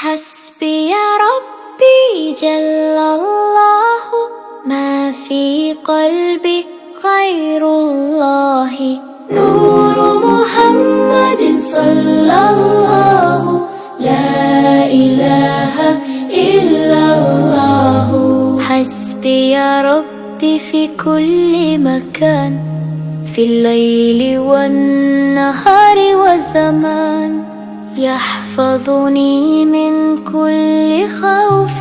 حسبي ربي جل الله، ما في قلبي غير الله. نور محمد صلى الله، لا إله إلا الله. حسبي يا ربي في كل مكان، في الليل والنهار والزمان. يحفظني من كل خوف،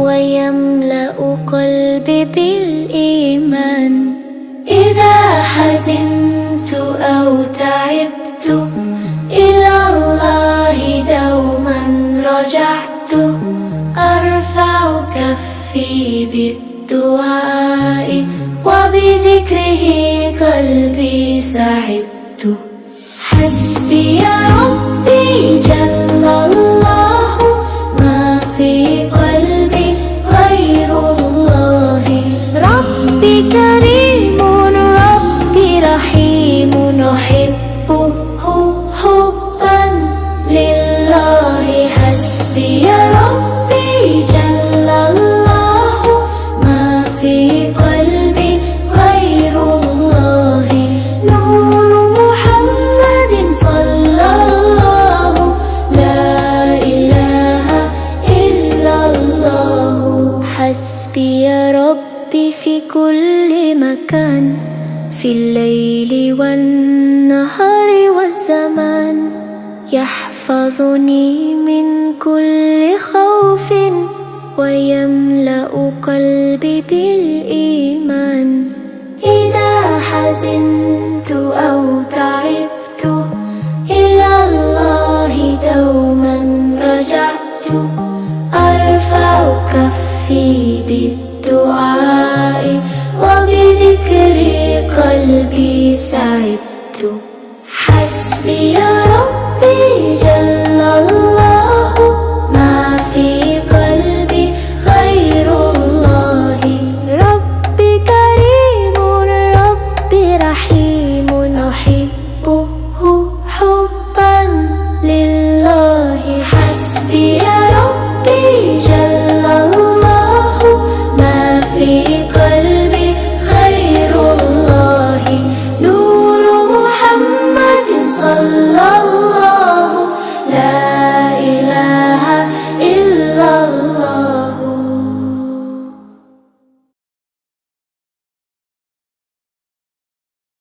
ويملأ قلبي بالإيمان. إذا حزنت أو تعبت، إلى الله دوما رجعت. أرفع كفي بالدعاء، وبذكره قلبي سعدت. حسبي يا ربي جل الله، ما في قلبي غير الله. ربي كريم ربي رحيم، نحبه حبا لله. حسبي يا ربي جل الله، ما في قلبي غير الله. نور محمد صلى الله، لا إله إلا الله. حسبي يا ربي في كل مكان، في الليل والنهار والزمان. يحفظني من كل خوف، ويملأ قلبي بالإيمان. إذا حزنت أو تعبت، إلى الله دوما رجعت. أرفع كفي بالدعاء، وبذكر قلبي سعدت.